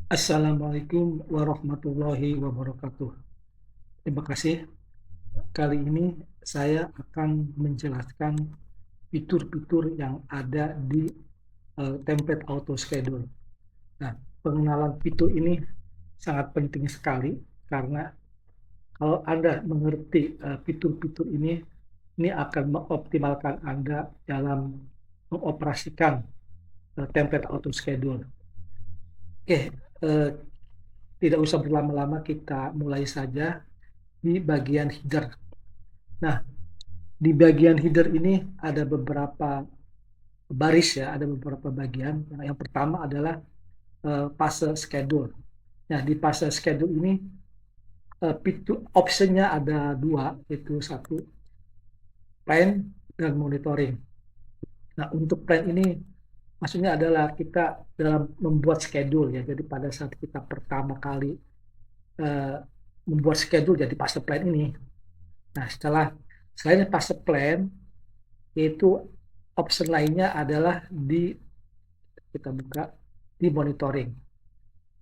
Assalamualaikum warahmatullahi wabarakatuh. Terima kasih. Kali ini saya akan menjelaskan fitur-fitur yang ada di template auto schedule. Nah, pengenalan fitur ini sangat penting sekali karena kalau Anda mengerti fitur-fitur ini akan mengoptimalkan Anda dalam mengoperasikan template auto schedule. Oke, eh, tidak usah berlama-lama, kita mulai saja di bagian header. Nah, di bagian header ini ada beberapa baris ya, ada beberapa bagian. Yang pertama adalah fase schedule. Nah, di fase schedule ini optionnya ada dua, yaitu satu plan dan monitoring. Nah, untuk plan ini maksudnya adalah kita dalam membuat schedule ya. Jadi pada saat kita pertama kali uh, membuat schedule jadi fase plan ini. Nah, selain fase plan, yaitu option lainnya adalah kita buka di monitoring.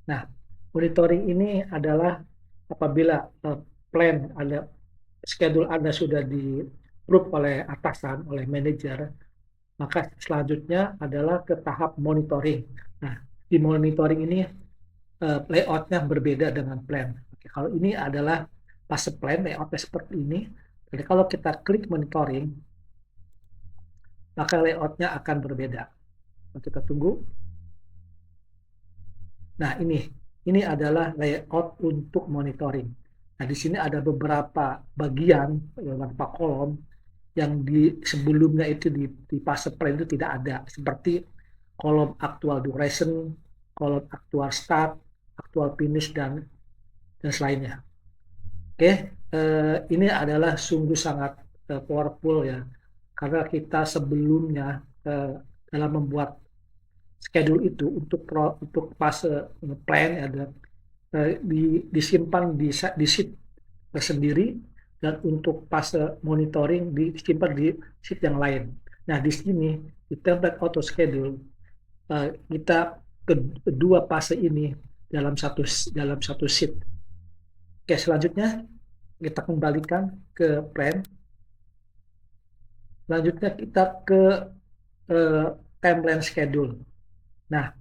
Nah, monitoring ini adalah apabila plan ada schedule Anda sudah di approve oleh atasan, oleh manajer, maka selanjutnya adalah ke tahap monitoring. Nah, di monitoring ini layoutnya berbeda dengan plan. Oke, kalau ini adalah fase plan, layoutnya seperti ini. Jadi kalau kita klik monitoring, maka layoutnya akan berbeda. Kita tunggu. Nah, ini adalah layout untuk monitoring. Nah, di sini ada beberapa bagian, beberapa kolom yang sebelumnya itu di fase plan itu tidak ada, seperti kolom actual duration, kolom actual start, actual finish, dan selainnya. Oke, ini adalah sungguh sangat powerful ya, karena kita sebelumnya dalam membuat schedule itu untuk fase plan ada disimpan di sheet tersendiri, dan untuk fase monitoring disimpan di sheet yang lain. Nah, di sini di template auto schedule kita kedua fase ini dalam satu sheet. Oke, selanjutnya kita kembalikan ke plan. Selanjutnya kita ke timeline schedule. Nah,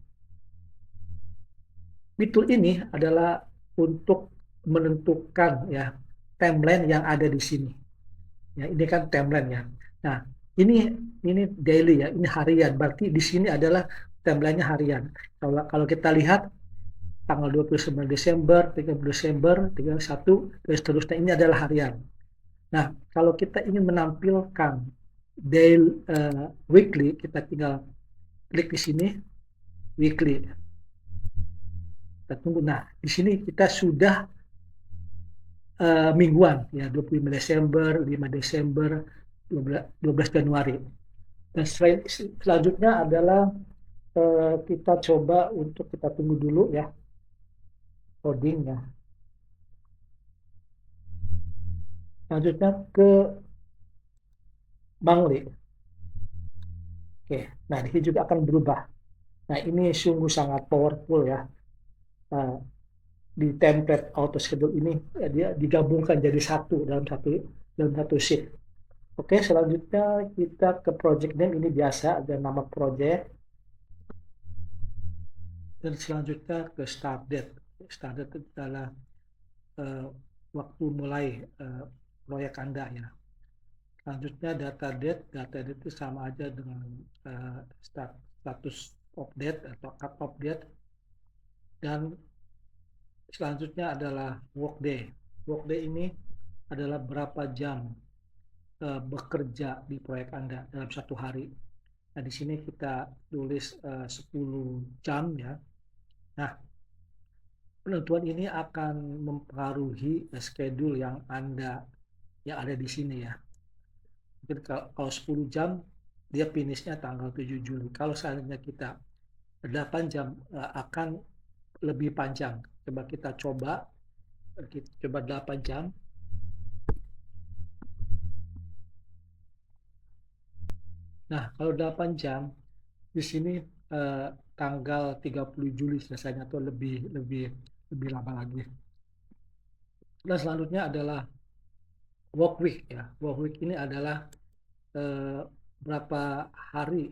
fitur ini adalah untuk menentukan ya timeline yang ada di sini. Ya, ini kan timeline ya. Nah, ini daily ya, ini harian. Berarti di sini adalah timelinenya harian. Kalau kita lihat tanggal 29 Desember, 30 Desember, 31, dan seterusnya, ini adalah harian. Nah, kalau kita ingin menampilkan daily weekly, kita tinggal klik di sini weekly. Kita tunggu. Nah, di sini kita sudah mingguan ya, 25 Desember, 5 Desember, 12 Januari. Dan selanjutnya adalah kita coba untuk kita tunggu dulu ya codingnya. Selanjutnya ke Bangli. Oke, nah ini juga akan berubah. Nah, ini sungguh sangat powerful ya. Nah, di template auto schedule ini ya, dia digabungkan jadi satu dalam satu sheet. Oke, selanjutnya kita ke project name. Ini biasa ada nama project. Dan selanjutnya ke start date. Start date adalah uh, waktu mulai proyek Anda ya. Selanjutnya data date itu sama aja dengan status update atau cut update. Dan selanjutnya adalah workday. Workday ini adalah berapa jam bekerja di proyek Anda dalam satu hari. Nah, di sini kita tulis 10 jam ya. Nah, penentuan ini akan mempengaruhi schedule yang ada di sini ya. Mungkin kalau 10 jam dia finishnya tanggal 7 Juli. Kalau seandainya kita 8 jam akan lebih panjang. Kita coba 8 jam. Nah, kalau 8 jam di sini tanggal 30 Juli selesainya atau lebih lama lagi. Dan selanjutnya adalah work week ya. Work week ini adalah berapa hari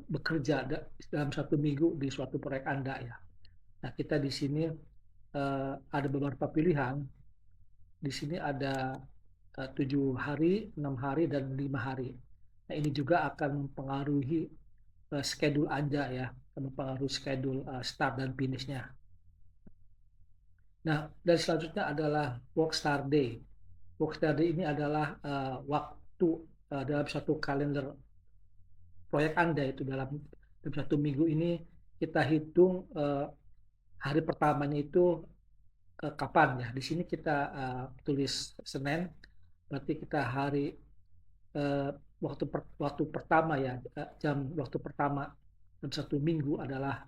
bekerja dalam satu minggu di suatu proyek Anda ya. Nah, kita di sini ada beberapa pilihan. Di sini ada 7 hari, 6 hari, dan 5 hari. Nah, ini juga akan mempengaruhi schedule Anda ya, akan mempengaruhi schedule start dan finish-nya. Nah, dan selanjutnya adalah work start day. Work start day ini adalah waktu dalam satu kalender proyek Anda itu dalam satu minggu ini kita hitung hari pertamanya itu kapan ya. Di sini kita tulis Senin, berarti kita hari waktu pertama ya, waktu pertama dalam satu minggu adalah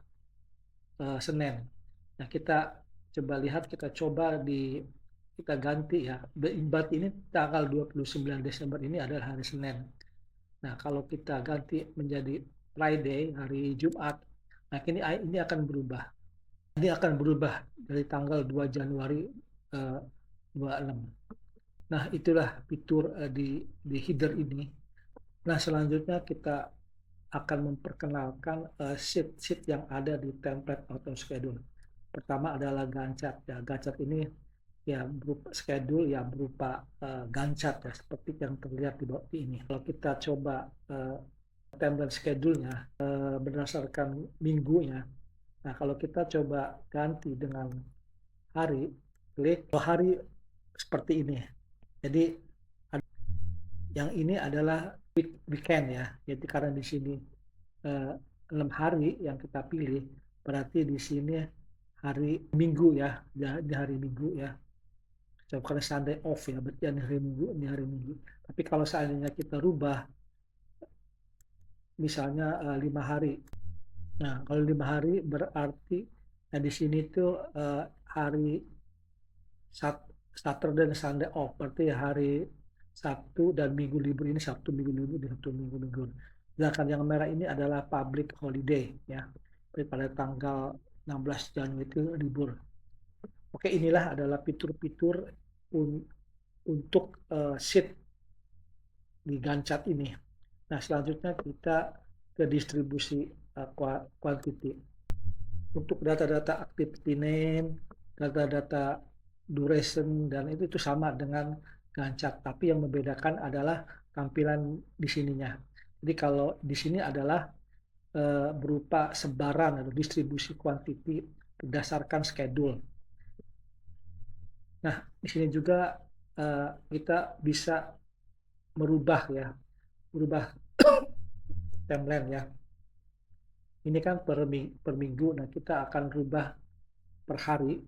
Senin. Nah, kita coba lihat, kita ganti ya. Berarti ini tanggal 29 Desember ini adalah hari Senin. Nah, kalau kita ganti menjadi Friday, hari Jumat, nah ini akan berubah. Ini akan berubah dari tanggal 2 Januari 26. Nah, itulah fitur di header ini. Nah, selanjutnya kita akan memperkenalkan sheet yang ada di template auto schedule. Pertama adalah Gantt chart ya. Gantt chart ini ya berupa schedule ya, berupa Gantt chart ya, seperti yang terlihat di bawah ini. Kalau kita coba template schedule-nya berdasarkan minggunya. Nah, kalau kita coba ganti dengan hari, klik hari seperti ini. Jadi yang ini adalah weekend ya. Jadi karena di sini 6 hari yang kita pilih, berarti di sini hari Minggu ya, di hari Minggu ya. Karena Sunday off ya, berarti di hari Minggu. Tapi kalau seandainya kita rubah, misalnya 5 hari. Nah, kalau 5 hari berarti di sini tuh hari Saturday dan Sunday off, berarti hari Sabtu dan Minggu libur ini Sabtu Minggu libur di Sabtu Minggu libur. Sedangkan yang merah ini adalah public holiday ya. Pada tanggal 16 Januari itu libur. Oke, inilah adalah fitur-fitur untuk sheet di Gantt chart ini. Nah, selanjutnya kita ke distribusi quantity. Untuk data-data activity name, data-data duration, dan itu sama dengan Gantt chart, tapi yang membedakan adalah tampilan di sininya. Jadi kalau di sini adalah berupa sebaran atau distribusi quantity berdasarkan schedule. Nah, di sini juga kita bisa merubah timeline ya. Ini kan per minggu, nah kita akan rubah per hari.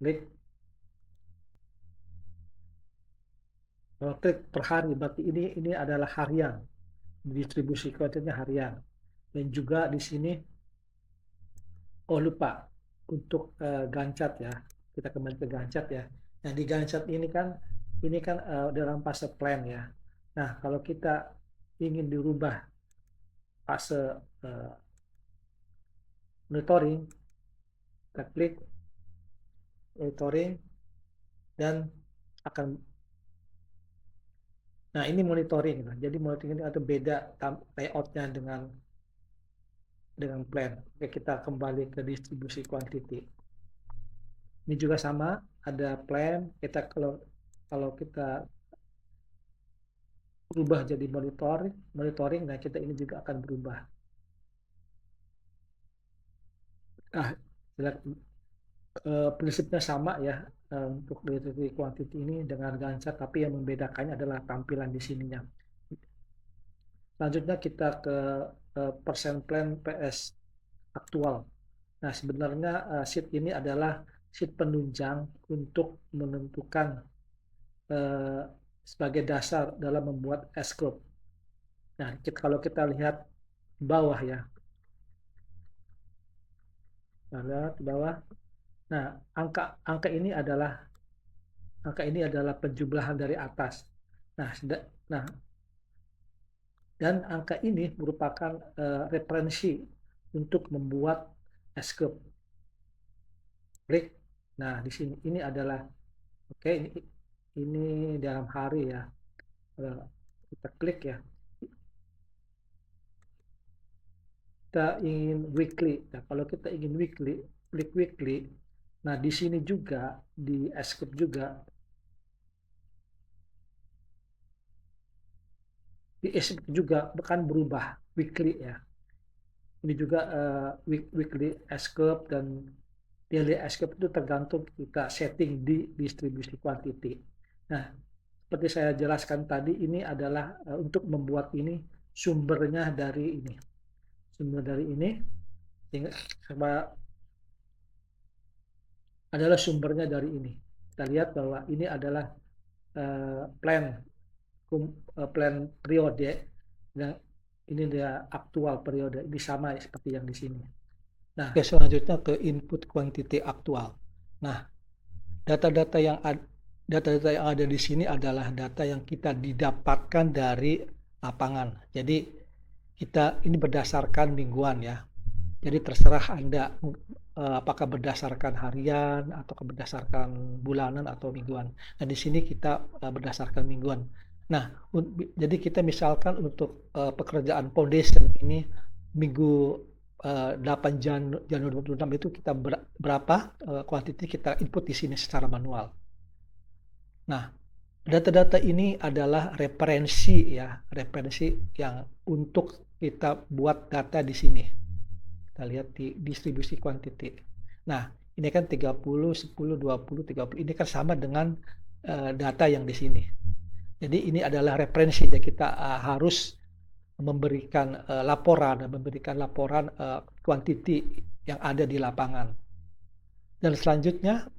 Klik. Kalau klik per hari, berarti ini adalah harian. Distribusi kontennya harian. Dan juga di sini, oh lupa, untuk Gantt chart ya. Kita kembali ke Gantt chart ya. Nah, di Gantt chart ini kan dalam fase plan ya. Nah, kalau kita ingin dirubah fase monitoring, kita klik monitoring dan akan, nah ini monitoring. Jadi monitoring ini ada beda layoutnya dengan plan. Oke, kita kembali ke distribusi quantity. Ini juga sama, ada plan. Kalau kita berubah jadi monitoring, nah kita ini juga akan berubah. Nah, prinsipnya sama ya untuk distribusi quantity ini dengan Gantt chart, tapi yang membedakannya adalah tampilan di sininya. Selanjutnya kita ke persen plan PS aktual. Nah, sebenarnya sheet ini adalah sheet penunjang untuk menentukan sebagai dasar dalam membuat S-curve. Nah, kalau kita lihat di bawah ya. Lihat di bawah. Nah, angka ini adalah penjumlahan dari atas. Nah, dan angka ini merupakan referensi untuk membuat escape break. Nah, di sini ini adalah ini dalam hari ya. Kita klik ya. Kita ingin weekly. Nah, kalau kita ingin weekly, klik weekly. Nah, di sini juga di escape juga di escape juga kan berubah weekly ya. Ini juga weekly escape dan daily escape itu tergantung kita setting di distribusi quantity. Nah, seperti saya jelaskan tadi, ini adalah untuk membuat ini sumbernya dari ini. Sumber dari ini adalah sumbernya dari ini. Kita lihat bahwa ini adalah plan periode, dan ini dia aktual periode, ini sama seperti yang di sini. Nah, selanjutnya ke input quantity aktual. Nah, data-data yang ada di sini adalah data yang kita didapatkan dari lapangan. Jadi kita ini berdasarkan mingguan ya. Jadi terserah Anda apakah berdasarkan harian atau berdasarkan bulanan atau mingguan. Nah, di sini kita berdasarkan mingguan. Nah, jadi kita misalkan untuk pekerjaan foundation ini minggu 8 Januari 26 itu kita berapa quantity kita input di sini secara manual. Nah, data-data ini adalah referensi ya, referensi yang untuk kita buat data di sini. Kita lihat di distribusi quantity. Nah, ini kan 30, 10, 20, 30. Ini kan sama dengan data yang di sini. Jadi ini adalah referensi. Jadi kita harus memberikan laporan quantity yang ada di lapangan. Dan selanjutnya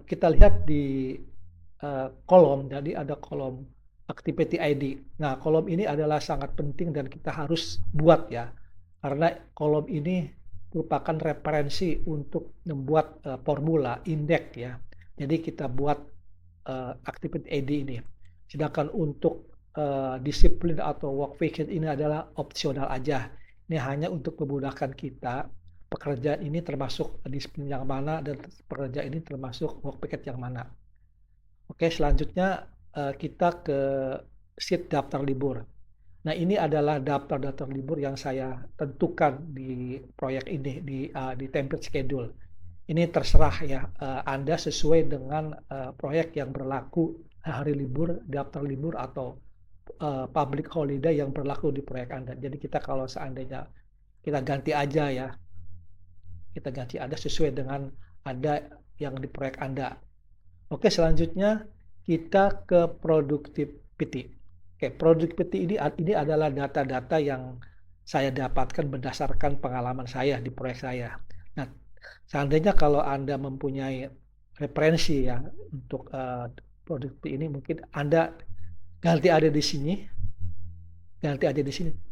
kita lihat di kolom, jadi ada kolom activity ID. Nah, kolom ini adalah sangat penting dan kita harus buat ya, karena kolom ini merupakan referensi untuk membuat formula indeks ya. Jadi kita buat activity ID ini. Sedangkan untuk disiplin atau work package ini adalah opsional aja. Ini hanya untuk memudahkan kita. Pekerjaan ini termasuk disiplin yang mana dan pekerjaan ini termasuk work package yang mana. Oke, selanjutnya kita ke sheet daftar libur. Nah, ini adalah daftar libur yang saya tentukan di proyek ini di template schedule. Ini terserah ya, Anda sesuai dengan proyek yang berlaku hari libur, daftar libur atau public holiday yang berlaku di proyek Anda. Jadi kita kalau seandainya kita ganti aja ya, kita ganti ada sesuai dengan ada yang di proyek Anda. Oke, selanjutnya kita ke productivity. Oke, productivity ini adalah data-data yang saya dapatkan berdasarkan pengalaman saya di proyek saya. Nah, seandainya kalau Anda mempunyai referensi ya untuk productivity ini, mungkin Anda ganti ada di sini.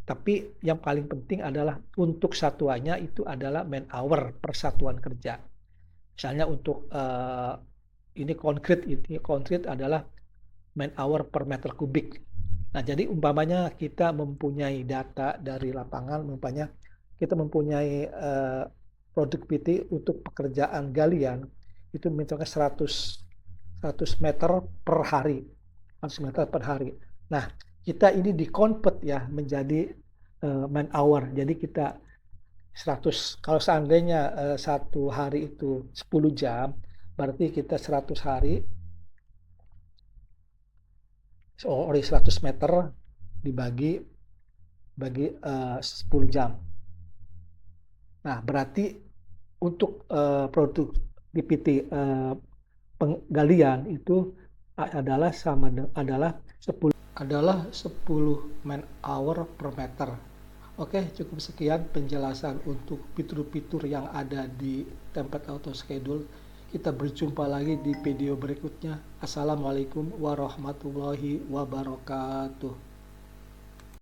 Tapi yang paling penting adalah untuk satuannya itu adalah man hour per satuan kerja. Misalnya untuk ini konkret adalah man hour per meter kubik. Nah, jadi umpamanya kita mempunyai data dari lapangan, umpamanya kita mempunyai productivity untuk pekerjaan galian itu misalnya 100 meter per hari. 100 meter per hari. Nah, kita ini di-convert ya menjadi man hour. Jadi kita 100, kalau seandainya satu hari itu 10 jam, berarti kita 100 hari, 100 meter dibagi 10 jam. Nah, berarti untuk productivity penggalian itu adalah 10 man hour per meter. Oke, cukup sekian penjelasan untuk fitur-fitur yang ada di template auto schedule. Kita berjumpa lagi di video berikutnya. Assalamualaikum warahmatullahi wabarakatuh.